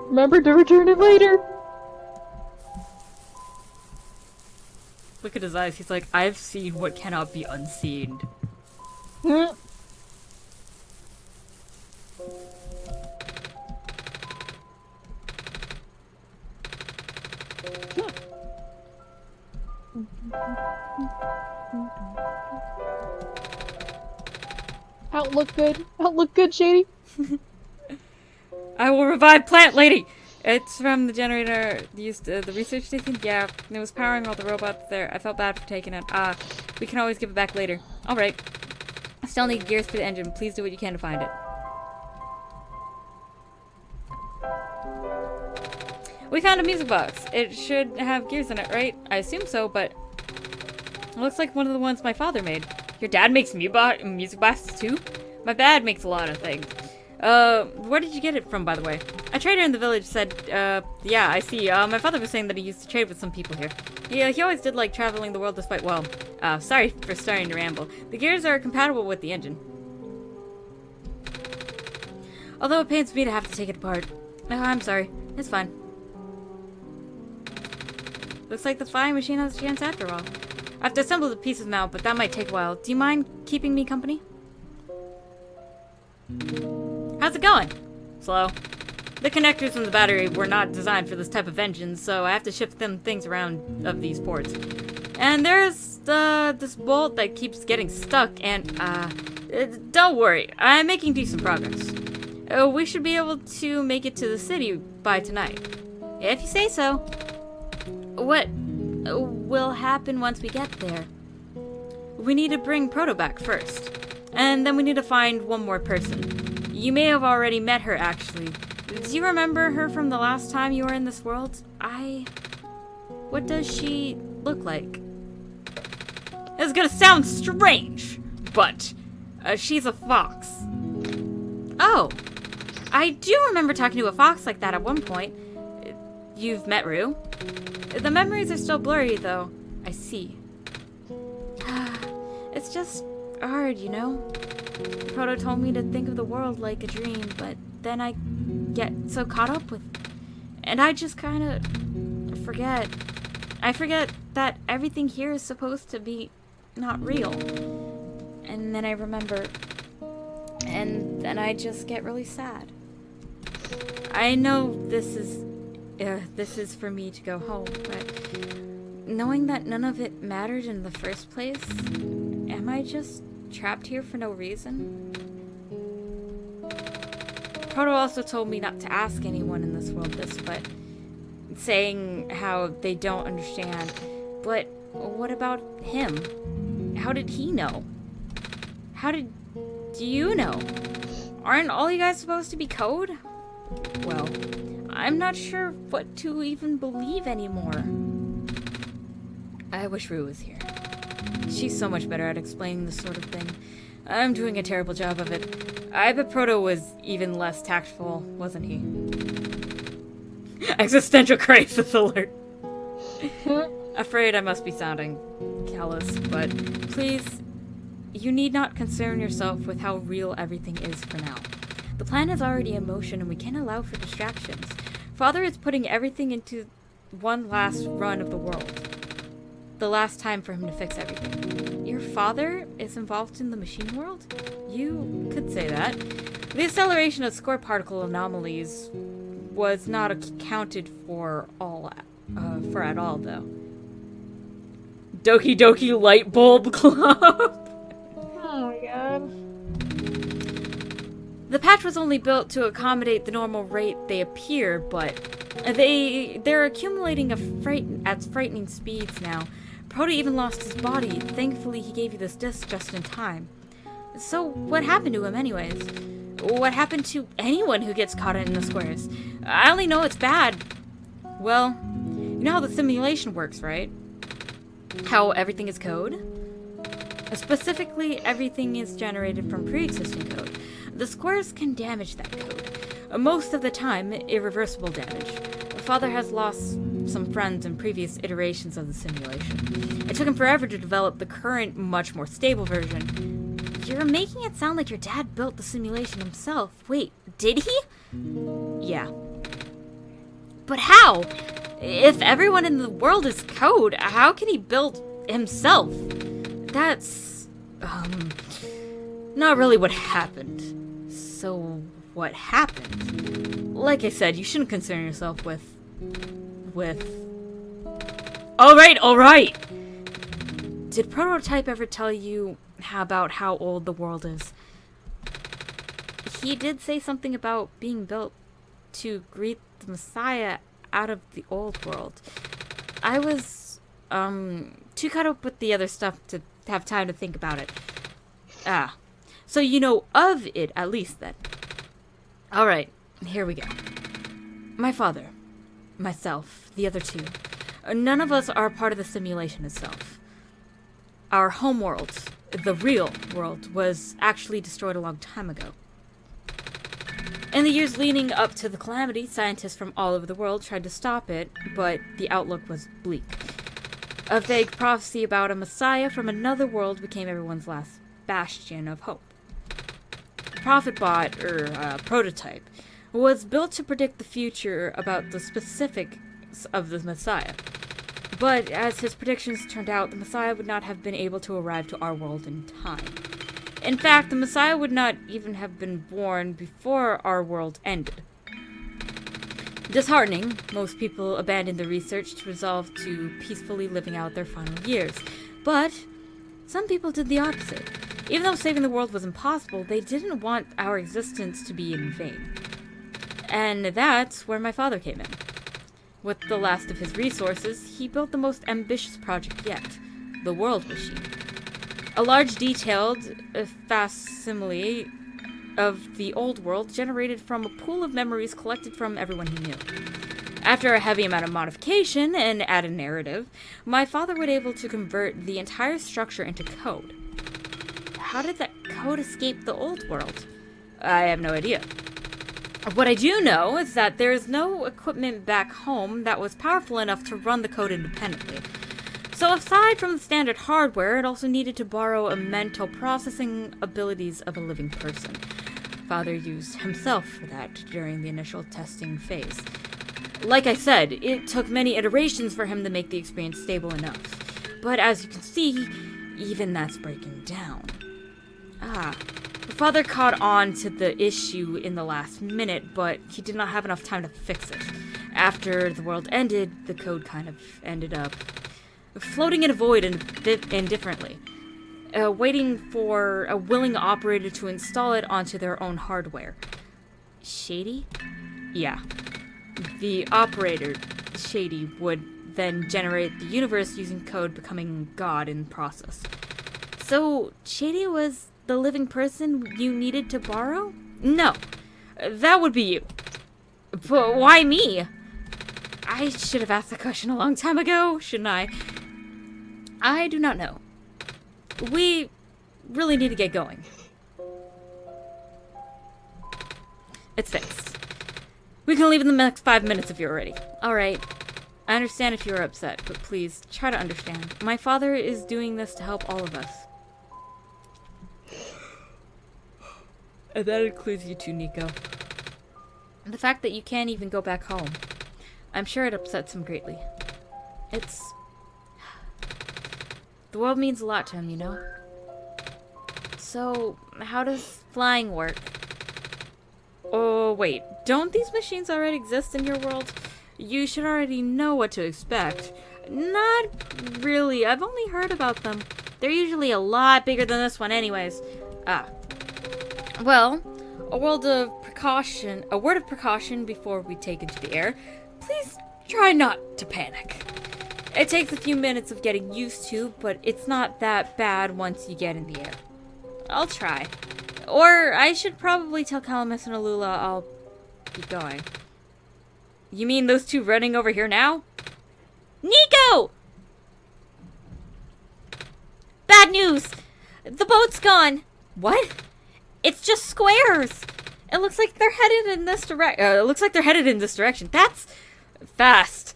Remember to return it later. Look at his eyes. He's like, I've seen what cannot be unseen. Hmm. Outlook good. Outlook good, Shady. I will revive Plant Lady! It's from the generator used the research station? Yeah, it was powering all the robots there. I felt bad for taking it. We can always give it back later. Alright. I still need gears for the engine. Please do what you can to find it. We found a music box. It should have gears in it, right? I assume so, but it looks like one of the ones my father made. Your dad makes music boxes too? My dad makes a lot of things. Where did you get it from, by the way? A trader in the village said, yeah, I see. My father was saying that he used to trade with some people here. Yeah, he always did like traveling the world despite, well, sorry for starting to ramble. The gears are compatible with the engine. Although it pains me to have to take it apart. Oh, I'm sorry. It's fine. Looks like the flying machine has a chance after all. I have to assemble the pieces now, but that might take a while. Do you mind keeping me company? How's it going? Slow. The connectors in the battery were not designed for this type of engine, so I have to shift them things around of these ports. And there's this bolt that keeps getting stuck, and don't worry, I'm making decent progress. We should be able to make it to the city by tonight. If you say so. What will happen once we get there? We need to bring Proto back first. And then we need to find one more person. You may have already met her, actually. Do you remember her from the last time you were in this world? What does she look like? It's gonna sound strange, but she's a fox. Oh, I do remember talking to a fox like that at one point. You've met Rue? The memories are still blurry, though. I see. It's just hard, you know? Proto told me to think of the world like a dream, but then I get so caught up with it. And I just kind of forget. I forget that everything here is supposed to be not real. And then I remember. And then I just get really sad. I know this is for me to go home, but knowing that none of it mattered in the first place, am I just trapped here for no reason? Proto also told me not to ask anyone in this world this, but saying how they don't understand. But what about him? How did he know? Do you know? Aren't all you guys supposed to be code? Well, I'm not sure what to even believe anymore. I wish Rue was here. She's so much better at explaining this sort of thing. I'm doing a terrible job of it. I bet Proto was even less tactful, wasn't he? Existential crisis alert. Afraid I must be sounding callous, but please, you need not concern yourself with how real everything is for now. The plan is already in motion and we can't allow for distractions. Father is putting everything into one last run of the world. The last time for him to fix everything. Your father is involved in the machine world? You could say that. The acceleration of score particle anomalies was not accounted for at all, though. Doki Doki Light Bulb Club! Oh my god. The patch was only built to accommodate the normal rate they appear, but they're accumulating at frightening speeds now. Proto even lost his body. Thankfully, he gave you this disc just in time. So, what happened to him anyways? What happened to anyone who gets caught in the squares? I only know it's bad. Well, you know how the simulation works, right? How everything is code? Specifically, everything is generated from pre-existing code. The squares can damage that code. Most of the time, irreversible damage. Father has lost some friends in previous iterations of the simulation. It took him forever to develop the current, much more stable version. You're making it sound like your dad built the simulation himself. Wait, did he? Yeah. But how? If everyone in the world is code, how can he build himself? That's, not really what happened. So, what happened? Like I said, you shouldn't concern yourself with... Alright! Did Prototype ever tell you about how old the world is? He did say something about being built to greet the Messiah out of the old world. I was, too caught up with the other stuff to have time to think about it. Ah. So you know of it, at least, then. Alright, here we go. My father, myself, the other two. None of us are part of the simulation itself. Our home world, the real world, was actually destroyed a long time ago. In the years leading up to the calamity, scientists from all over the world tried to stop it, but the outlook was bleak. A vague prophecy about a messiah from another world became everyone's last bastion of hope. Prophetbot, or Prototype, was built to predict the future about the specifics of the messiah. But as his predictions turned out, the messiah would not have been able to arrive to our world in time. In fact, the Messiah would not even have been born before our world ended. Disheartening, most people abandoned the research to resolve to peacefully living out their final years. But some people did the opposite. Even though saving the world was impossible, they didn't want our existence to be in vain. And that's where my father came in. With the last of his resources, he built the most ambitious project yet, the World Machine. A large detailed facsimile of the old world generated from a pool of memories collected from everyone he knew. After a heavy amount of modification and added narrative, my father was able to convert the entire structure into code. How did that code escape the old world? I have no idea. What I do know is that there is no equipment back home that was powerful enough to run the code independently. So aside from the standard hardware, it also needed to borrow a mental processing abilities of a living person. Father used himself for that during the initial testing phase. Like I said, it took many iterations for him to make the experience stable enough. But as you can see, even that's breaking down. Father caught on to the issue in the last minute, but he did not have enough time to fix it. After the world ended, the code kind of ended up floating in a void indifferently, waiting for a willing operator to install it onto their own hardware. Shady? Yeah. The operator, Shady, would then generate the universe using code, becoming God in the process. So, Shady was the living person you needed to borrow? No. That would be you. But why me? I should have asked the question a long time ago, shouldn't I? I do not know. We really need to get going. It's fixed. We can leave in the next 5 minutes if you're ready. Alright. I understand if you're upset, but please, try to understand. My father is doing this to help all of us. And that includes you too, Nico. The fact that you can't even go back home. I'm sure it upsets him greatly. The world means a lot to him, you know? So, how does flying work? Oh, wait. Don't these machines already exist in your world? You should already know what to expect. Not really. I've only heard about them. They're usually a lot bigger than this one anyways. Well, a word of precaution before we take into the air. Please try not to panic. It takes a few minutes of getting used to, but it's not that bad once you get in the air. I'll try. Or I should probably tell Calamus and Alula I'll be going. You mean those two running over here now? Nico! Bad news! The boat's gone! What? It's just squares! It looks like they're headed in this direction. That's fast.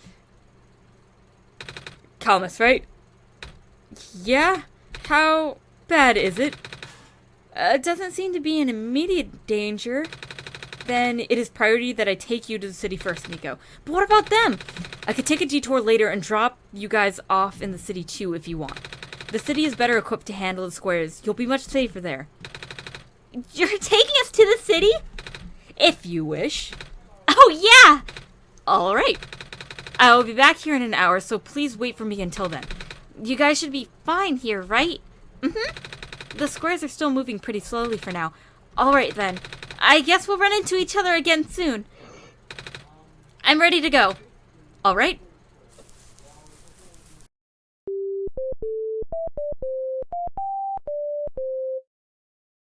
Calamus, right? Yeah? How bad is it? Doesn't seem to be in immediate danger. then it is priority that I take you to the city first, Nico. But what about them? I could take a detour later and drop you guys off in the city too if you want. The city is better equipped to handle the squares. You'll be much safer there. You're taking us to the city? If you wish. Oh, yeah! Alright. I will be back here in an hour, so please wait for me until then. You guys should be fine here, right? Mm-hmm. The squares are still moving pretty slowly for now. Alright then. I guess we'll run into each other again soon. I'm ready to go. Alright.